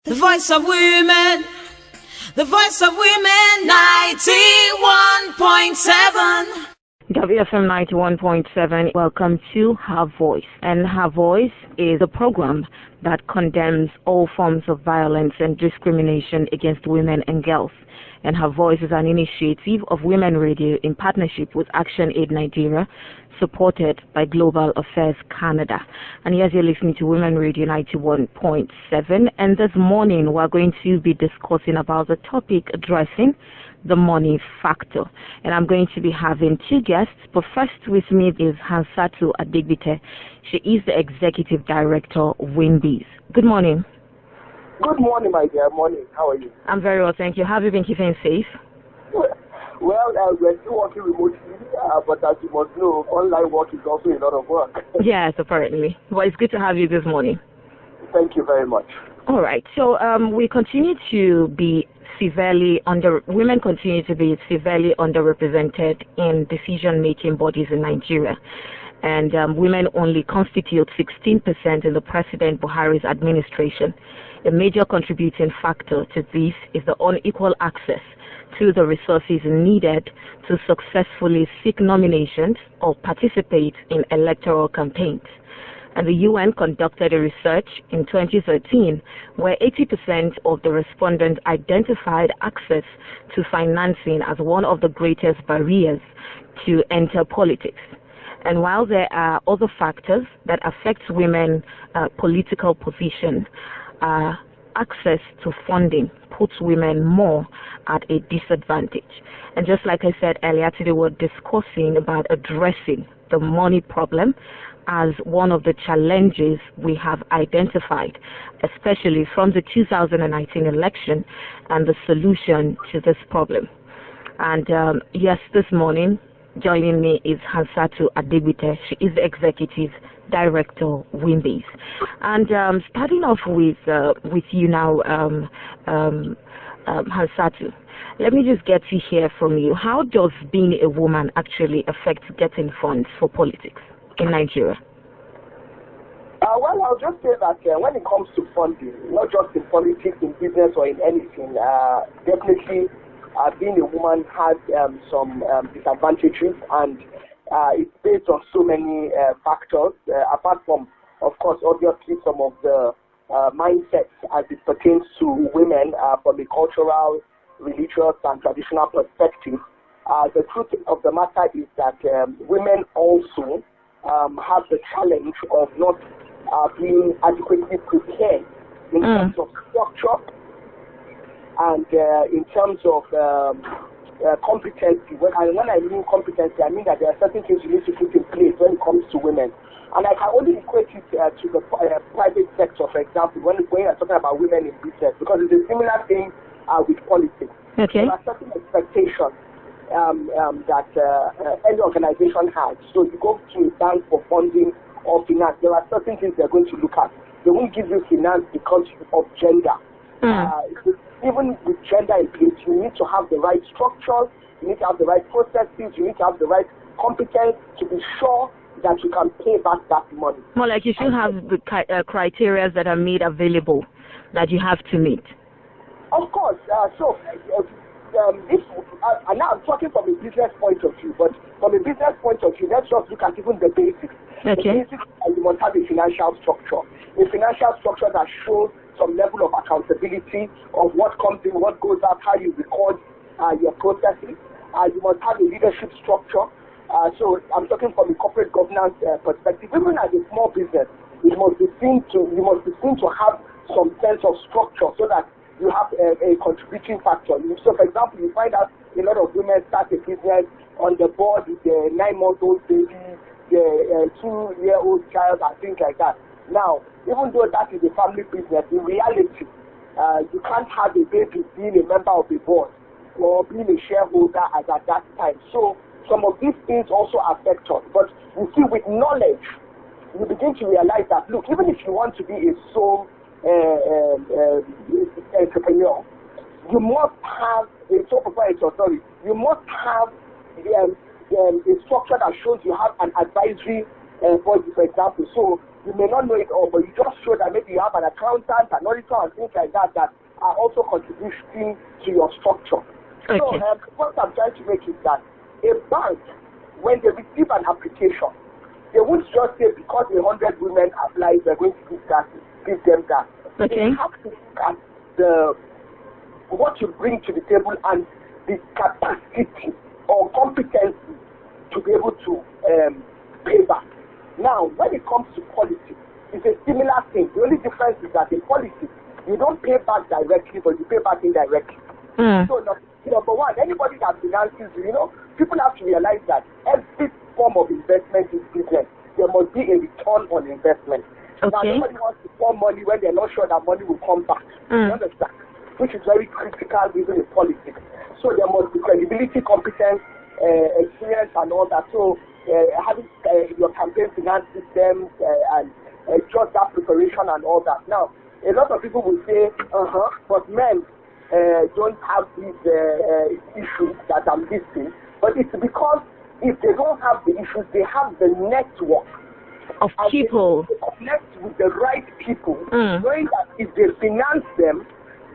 The voice of women, the voice of women, 91.7. WFM 91.7, welcome to Her Voice. And Her Voice is a program that condemns all forms of violence and discrimination against women and girls. And Her Voice is an initiative of Women Radio in partnership with Action Aid Nigeria, supported by Global Affairs Canada. And yes, you're listening to Women Radio 91.7. And this morning, we're going to be discussing about the topic addressing the money factor. And I'm going to be having two guests. But first with me is Hansatu Adigbite. She is the Executive Director of Winbies. Good morning. Good morning, my dear. Morning. How are you? I'm very well, thank you. Have you been keeping safe? Well, we're still working remotely, but as you must know, online work is also a lot of work. Yes, apparently. Well, it's good to have you this morning. Thank you very much. All right. So we continue to be women continue to be severely underrepresented in decision-making bodies in Nigeria. And women only constitute 16% in the President Buhari's administration. A major contributing factor to this is the unequal access to the resources needed to successfully seek nominations or participate in electoral campaigns. And the UN conducted a research in 2013 where 80% of the respondents identified access to financing as one of the greatest barriers to enter politics. And while there are other factors that affect women's political position, access to funding puts women more at a disadvantage. And just like I said earlier today, we're discussing about addressing the money problem as one of the challenges we have identified, especially from the 2019 election, and the solution to this problem. And yes, this morning, joining me is Hansatu Adigbite. She is the Executive Director of Winbies. And starting off with you now, Hansatu, let me just get to hear from you. How does being a woman actually affect getting funds for politics in Nigeria? Well, I'll just say that when it comes to funding, not just in politics, in business, or in anything, definitely being a woman has some disadvantages, and it's based on so many factors, apart from, of course, obviously some of the mindsets as it pertains to women from a cultural, religious, and traditional perspective. The truth of the matter is that women also have the challenge of not being adequately prepared in terms of structure and in terms of competency. When I mean competency, I mean that there are certain things you need to put in place when it comes to women. And I can only equate it to the private sector, for example, when you're talking about women in business, because it's a similar thing with politics. Okay. There are certain expectations that any organization has. So you go to a bank for funding or finance, there are certain things they're going to look at. They won't give you finance because of gender. Even with gender in place, you need to have the right structure, you need to have the right processes, you need to have the right competence to be sure that you can pay back that money. More like you should have the criteria that are made available that you have to meet. Of course. Now I'm talking from a business point of view, but from a business point of view, let's just look at even the basics. Okay. The basics, you must have a financial structure. A financial structure that shows some level of accountability of what comes in, what goes out, how you record your processes. You must have a leadership structure. So I'm talking from a corporate governance perspective. Even as a small business, you must be seen to have some sense of structure so that you have a contributing factor. So, for example, you find out a lot of women start a business on the board with their 9-month-old baby, their 2-year-old child, and things like that. Now, even though that is a family business, in reality, you can't have a baby being a member of the board or being a shareholder as at that time. So, some of these things also affect us. But you see, with knowledge, you begin to realize that, look, even if you want to be a sole entrepreneur, you must have a sole proprietor, you must have a structure that shows you have an advisory body, for example. So you may not know it all, but you just show that maybe you have an accountant, an auditor, and things like that that are also contributing to your structure. Okay. So the point I'm trying to make is that a bank, when they receive an application, they won't just say because 100 women apply, they're going to give them that. Okay. They have to look at what you bring to the table and the capacity or competency to be able to pay back. Now, when it comes to politics, it's a similar thing. The only difference is that in politics, you don't pay back directly, but you pay back indirectly. So, number one, anybody that finances you, people have to realize that every form of investment is business. There must be a return on investment. Okay. Now, nobody wants to pour money when they're not sure that money will come back. You understand? Which is very critical even in politics. So there must be credibility, competence, experience, and all that. So having your campaign finance systems and just that preparation and all that. Now, a lot of people will say, but men don't have these issues that I'm listing. But it's because if they don't have the issues, they have the network of people. They connect with the right people, knowing that if they finance them,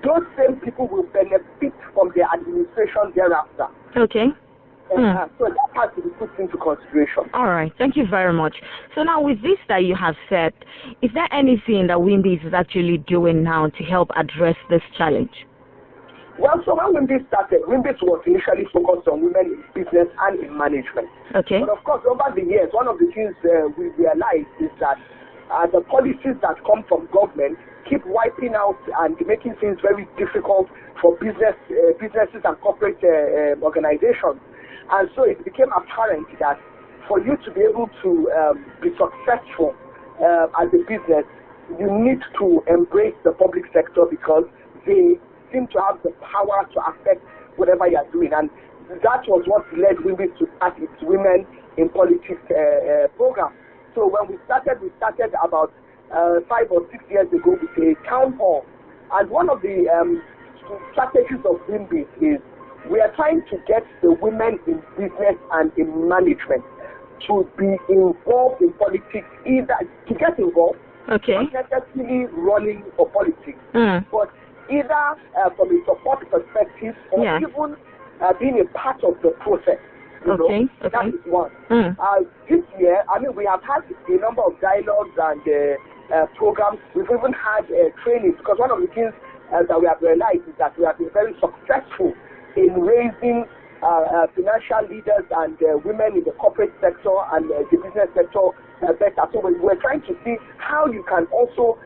those same people will benefit from their administration thereafter. Okay. So that has to be put into consideration. All right. Thank you very much. So now with this that you have said, is there anything that Wimbiz is actually doing now to help address this challenge? Well, so when Wimbiz started, Wimbiz was initially focused on women in business and in management. Okay. But of course, over the years, one of the things we realized is that the policies that come from government keep wiping out and making things very difficult for businesses and corporate organizations. And so it became apparent that for you to be able to be successful as a business, you need to embrace the public sector because they seem to have the power to affect whatever you're doing. And that was what led Wimbiz to start its Women in Politics program. So when we started about 5 or 6 years ago with a town hall. And one of the strategies of Wimbiz is we are trying to get the women in business and in management to be involved in politics, either to get involved, not necessarily running for politics, but either from a support perspective or even being a part of the process. That is one. This year, we have had a number of dialogues and programs. We've even had trainings because one of the things that we have realized is that we have been very successful in raising financial leaders and women in the corporate sector and the business sector better. So we're trying to see how you can also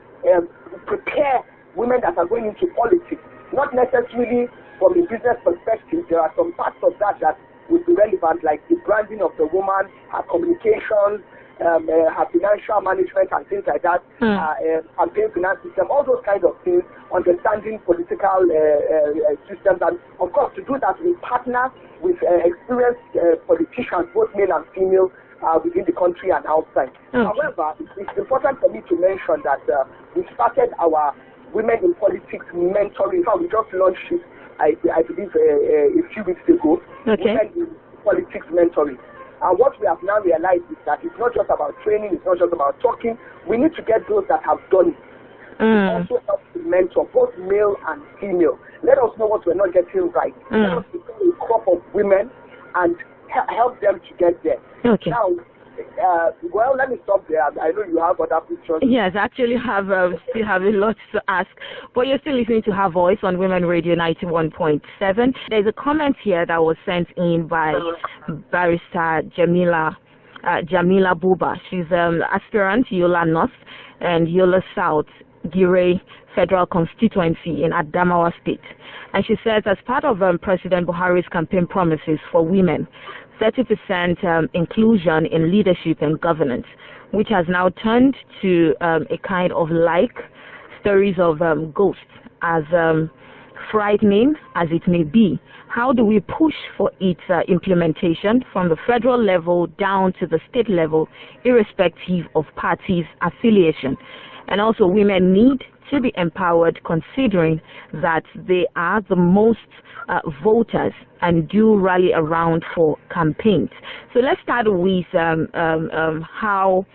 prepare women that are going into politics, not necessarily from a business perspective. There are some parts of that would be relevant, like the branding of the woman, her communications, her financial management and things like that, campaign finance system, all those kinds of things, understanding political systems. And of course, to do that, we partner with experienced politicians, both male and female, within the country and outside. However, it's important for me to mention that we started our Women in Politics mentoring. In fact, we just launched it, I believe, a few weeks ago. Women in Politics mentoring. And what we have now realized is that it's not just about training, it's not just about talking. We need to get those that have done it. Also help to mentor both male and female. Let us know what we're not getting right. Let us become a crop of women and help them to get there. Now, well, let me stop there. I know you have other pictures. Yes, I actually still have a lot to ask. But you're still listening to Her Voice on Women Radio 91.7. There's a comment here that was sent in by Barrister Jamila Buba. She's aspirant Yola North and Yola South Gire Federal Constituency in Adamawa State. And she says, as part of President Buhari's campaign promises for women, 30% inclusion in leadership and governance, which has now turned to a kind of like stories of ghosts, as frightening as it may be. How do we push for its implementation from the federal level down to the state level, irrespective of parties' affiliation? And also, women need to be empowered, considering that they are the most voters and do rally around for campaigns. So let's start with how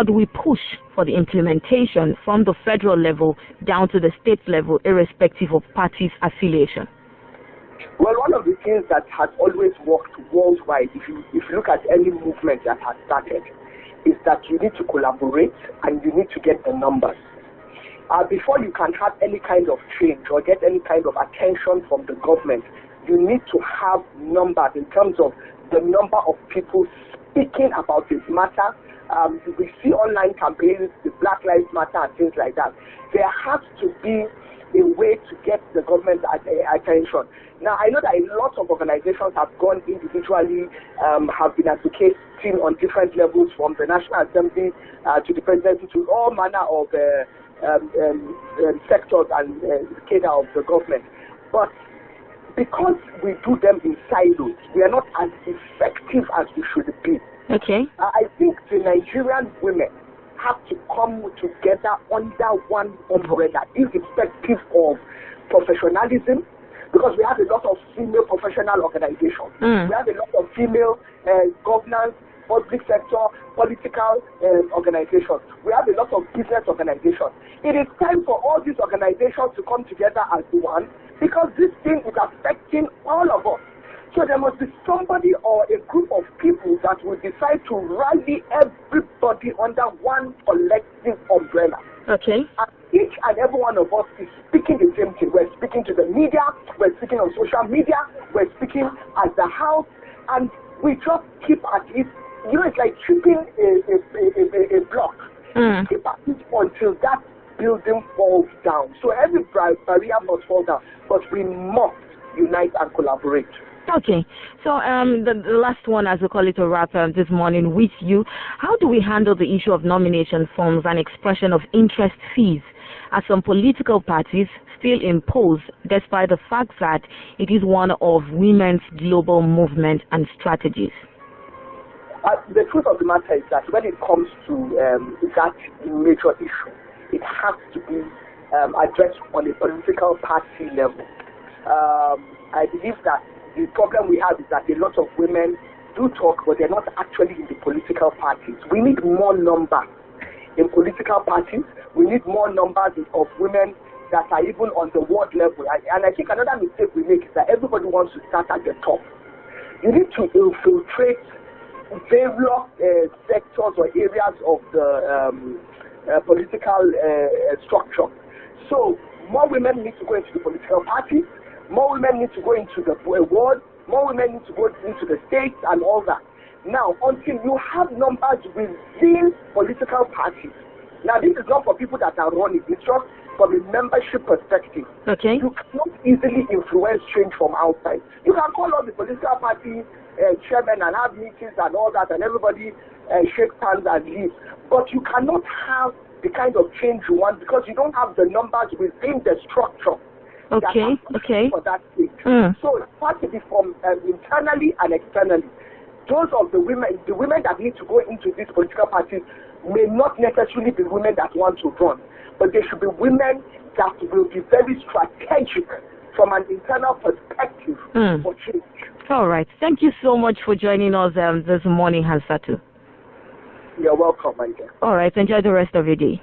do we push for the implementation from the federal level down to the state level, irrespective of parties' affiliation? Well, one of the things that has always worked worldwide, if you look at any movement that has started, is that you need to collaborate and you need to get the numbers. Before you can have any kind of change or get any kind of attention from the government, you need to have numbers in terms of the number of people speaking about this matter. We see online campaigns, the Black Lives Matter and things like that. There has to be a way to get the government's attention. Now, I know that a lot of organizations have gone individually, have been advocating on different levels, from the National Assembly to the presidency, to all manner of sectors and cadre of the government. But because we do them in silos, we are not as effective as we should be. Okay. I think the Nigerian women have to come together under one umbrella, irrespective of professionalism, because we have a lot of female professional organizations. We have a lot of female governance, public sector, political organizations. We have a lot of business organizations. It is time for all these organizations to come together as one, because this thing is affecting all of us. So there must be somebody or a group of people that will decide to rally everybody under one collective umbrella. Okay. And each and every one of us is speaking the same thing. We're speaking to the media, we're speaking on social media, we're speaking at the house, and we just keep at it. You know, it's like chipping a block. Keep at it until that building falls down. So every barrier must fall down, but we must unite and collaborate. Okay, so the last one, as we call it, a wrap this morning with you. How do we handle the issue of nomination forms and expression of interest fees, as some political parties still impose, despite the fact that it is one of women's global movement and strategies? The truth of the matter is that when it comes to that major issue, it has to be addressed on a political party level. I believe that the problem we have is that a lot of women do talk, but they're not actually in the political parties. We need more numbers in political parties. We need more numbers of women that are even on the ward level. And I think another mistake we make is that everybody wants to start at the top. You need to infiltrate various sectors or areas of the political structure. So more women need to go into the political party. More women need to go into the ward, more women need to go into the states and all that. Now, until you have numbers within political parties, now this is not for people that are running, it's just from a membership perspective. Okay. You cannot easily influence change from outside. You can call all the political party chairmen and have meetings and all that, and everybody shakes hands and leaves. But you cannot have the kind of change you want because you don't have the numbers within the structure. Okay. For that stage. So it has to be from internally and externally. Those of the women that need to go into these political parties may not necessarily be women that want to run, but they should be women that will be very strategic from an internal perspective for change. All right. Thank you so much for joining us this morning, Hansatu. You're welcome, my dear. All right. Enjoy the rest of your day.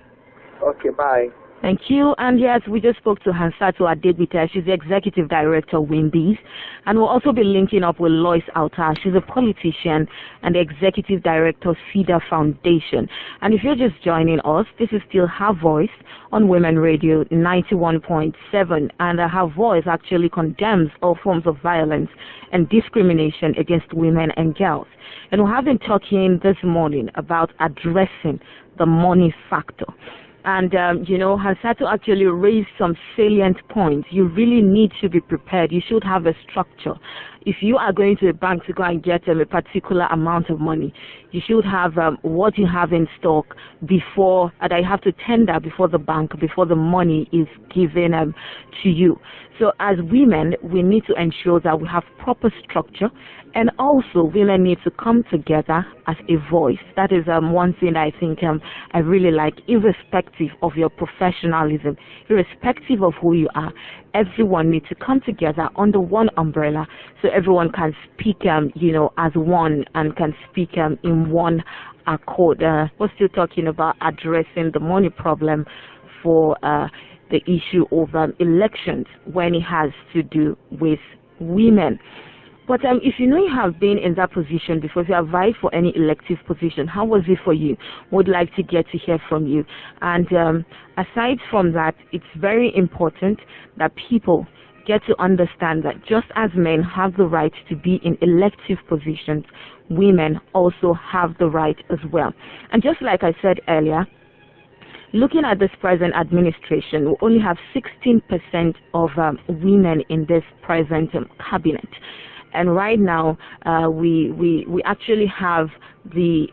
Okay, bye. Thank you. And yes, we just spoke to Hansatu Adebita. She's the Executive Director of Wimbies. And we'll also be linking up with Lois Alta. She's a politician and the Executive Director of FIDA Foundation. And if you're just joining us, this is still Her Voice on Women Radio 91.7. And Her Voice actually condemns all forms of violence and discrimination against women and girls. And we have been talking this morning about addressing the money factor. And, Hansatu actually raised some salient points. You really need to be prepared. You should have a structure. If you are going to a bank to go and get a particular amount of money, you should have what you have in stock before, and I have to tender before the bank, before the money is given to you. So as women, we need to ensure that we have proper structure, and also women need to come together as a voice. That is one thing I think I really like, irrespective of your professionalism, irrespective of who you are. Everyone needs to come together under one umbrella so everyone can speak, as one, and can speak in one accord. We're still talking about addressing the money problem for the issue of elections when it has to do with women. But if you know you have been in that position before, if you have vied for any elective position, how was it for you? Would like to get to hear from you. And aside from that, it's very important that people get to understand that just as men have the right to be in elective positions, women also have the right as well. And just like I said earlier, looking at this present administration, we only have 16% of women in this present cabinet. And right now, we actually have we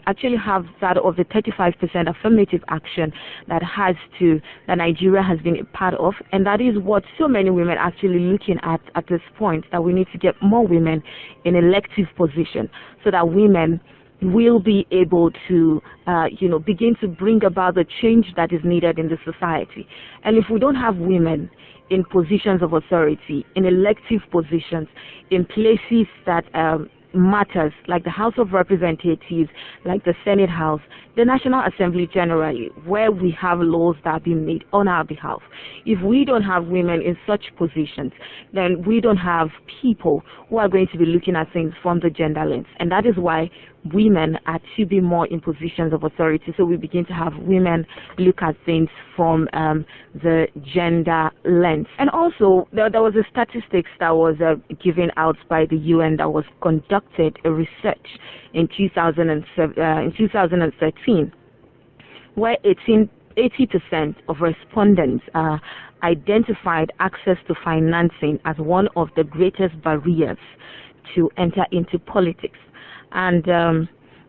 actually have that of the 35% affirmative action that Nigeria has been a part of, and that is what so many women are actually looking at this point, that we need to get more women in elective position so that women will be able to begin to bring about the change that is needed in the society. And if we don't have women in positions of authority, in elective positions, in places that matters, like the House of Representatives, like the Senate House, the National Assembly generally, where we have laws that are being made on our behalf. If we don't have women in such positions, then we don't have people who are going to be looking at things from the gender lens. And that is why women are to be more in positions of authority. So we begin to have women look at things from the gender lens. And also, there was a statistics that was given out by the UN that was conducted a research in 2013, where 80% of respondents identified access to financing as one of the greatest barriers to enter into politics. And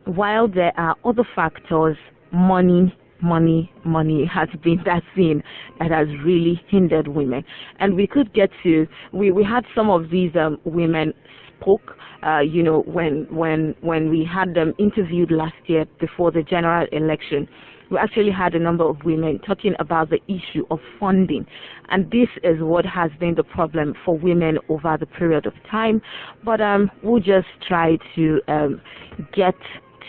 while there are other factors, money has been that thing that has really hindered women. And we could get to, we had some of these women spoke, when we had them interviewed last year before the general election. We actually had a number of women talking about the issue of funding, and this is what has been the problem for women over the period of time. But we'll just try to get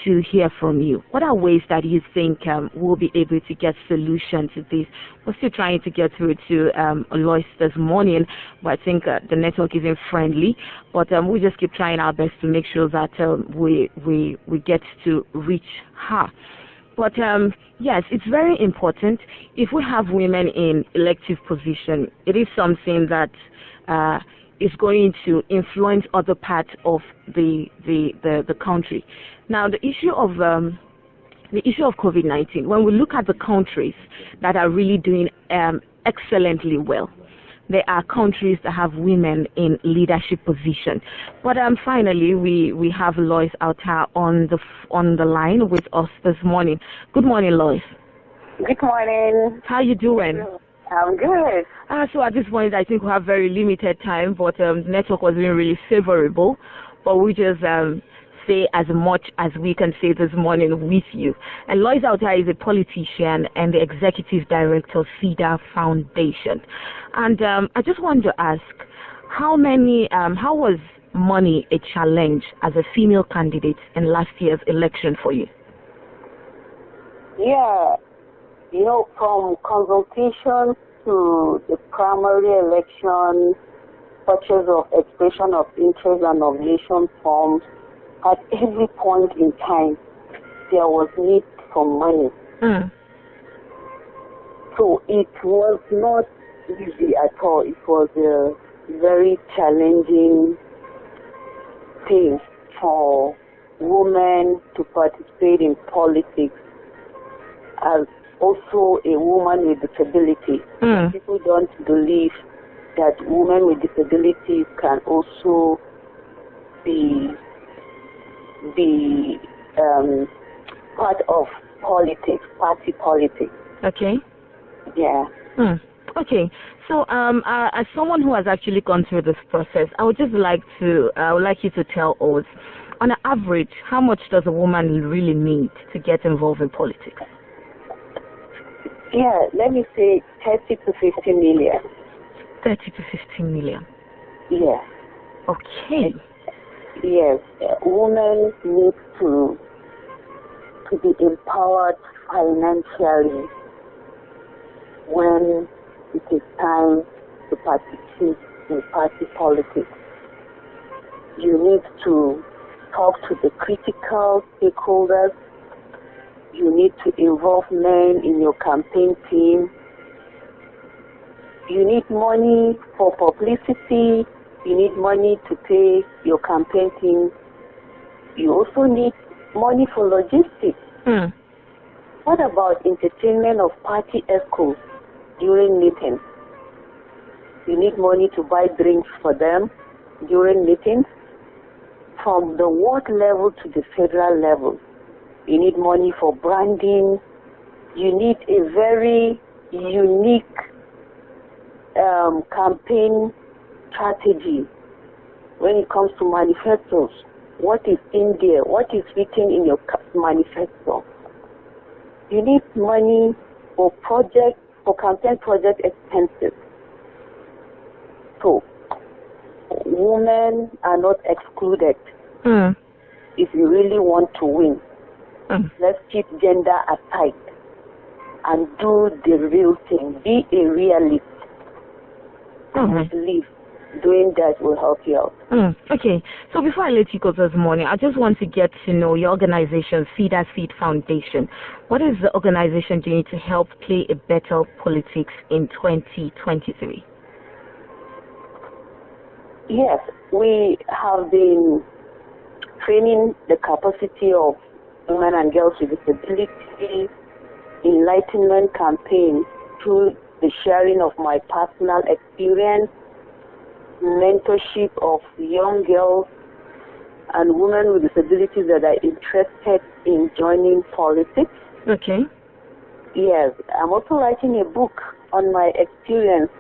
to hear from you. What are ways that you think we'll be able to get solution to this? We're still trying to get through to Lois this morning, but I think the network isn't friendly. But we'll just keep trying our best to make sure that we get to reach her. But yes, it's very important. If we have women in elective position, it is something that is going to influence other parts of the country. Now, the issue of COVID-19, when we look at the countries that are really doing excellently well, there are countries that have women in leadership position. But finally, we have Lois Alta on the line with us this morning. Good morning, Lois. Good morning. How you doing? I'm good. So at this point, I think we have very limited time, but the network was being really favorable. But we just say as much as we can say this morning with you. And Lois Alta is a politician and the executive director of CEDA Foundation. And I just wanted to ask, how was money a challenge as a female candidate in last year's election for you? Yeah, from consultation to the primary election, purchase of expression of interest and nomination forms, at every point in time, there was need for money. So it was not easy at all. It was a very challenging thing for women to participate in politics as also a woman with disability. People don't believe that women with disabilities can also be part of politics, party politics. Okay. Yeah. Okay, so as someone who has actually gone through this process, I would like you to tell us, on an average, how much does a woman really need to get involved in politics? Yeah, let me say 30 to 50 million. 30 to 50 million. Yes. Okay. Yes, women need to be empowered financially when it is time to participate in party politics. You need to talk to the critical stakeholders. You need to involve men in your campaign team. You need money for publicity. You need money to pay your campaign team. You also need money for logistics. What about entertainment of party escorts during meetings? You need money to buy drinks for them during meetings. From the ward level to the federal level, you need money for branding. You need a very unique campaign strategy when it comes to manifestos. What is in there? What is written in your manifesto? You need money for campaign project expenses. So, women are not excluded. If you really want to win, let's keep gender aside and do the real thing. Be a realist. I believe doing that will help you out. Okay, so before I let you go this morning, I just want to get to know your organization, Cedar Seed Foundation. What is the organization doing to help play a better politics in 2023? Yes, we have been training the capacity of women and girls with disability, enlightenment campaign through the sharing of my personal experience, mentorship of young girls and women with disabilities that are interested in joining politics. Okay. Yes, I'm also writing a book on my experience,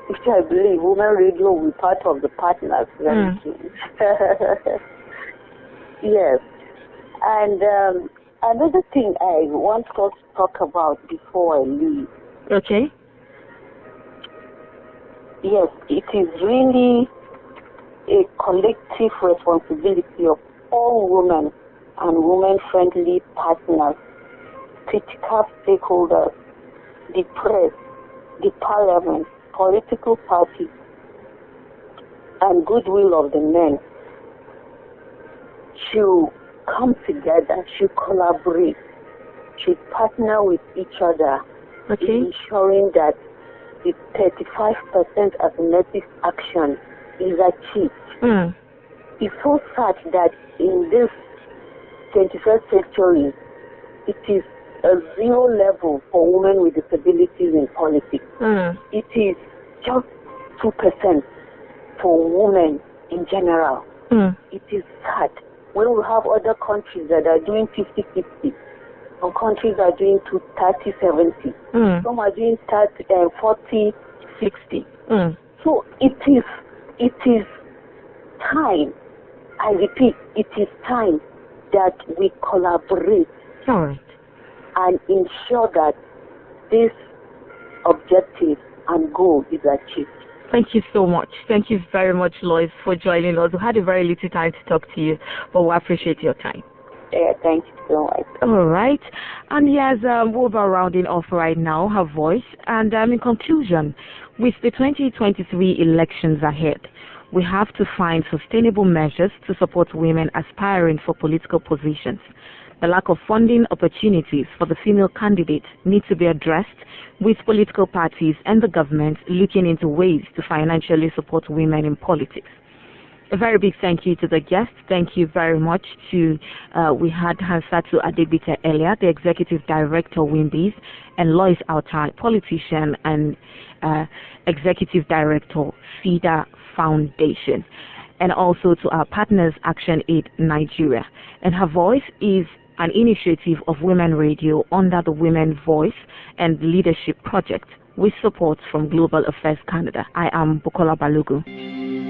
which I believe Women Radio will be part of the partners very soon. Yes. And another thing I want to talk about before I leave. Okay. Yes, it is really a collective responsibility of all women and women-friendly partners, critical stakeholders, the press, the parliament, political parties, and goodwill of the men should come together, should collaborate, should partner with each other in ensuring that the 35% affirmative action is achieved. It's so sad that in this 21st century, it is a zero level for women with disabilities in politics. It is just 2% for women in general. It is sad. When we have other countries that are doing 50-50, some countries are doing 30-70, some are doing 40-60. So it is time, I repeat, it is time that we collaborate and ensure that this objective and goal is achieved. Thank you so much. Thank you very much, Lois, for joining us. We had a very little time to talk to you, but we appreciate your time. Yeah, thank you so much. All right. And yes, we'll be rounding off right now, her voice. And in conclusion, with the 2023 elections ahead, we have to find sustainable measures to support women aspiring for political positions. The lack of funding opportunities for the female candidates needs to be addressed, with political parties and the government looking into ways to financially support women in politics. A very big thank you to the guests. Thank you very much to, we had Hansatu Adebite earlier, the Executive Director, Wimbies, and Lois Altai, politician and Executive Director, Cedar Foundation, and also to our partners, Action Aid Nigeria. And her voice is an initiative of Women Radio under the Women Voice and Leadership Project with support from Global Affairs Canada. I am Bukola Balogu.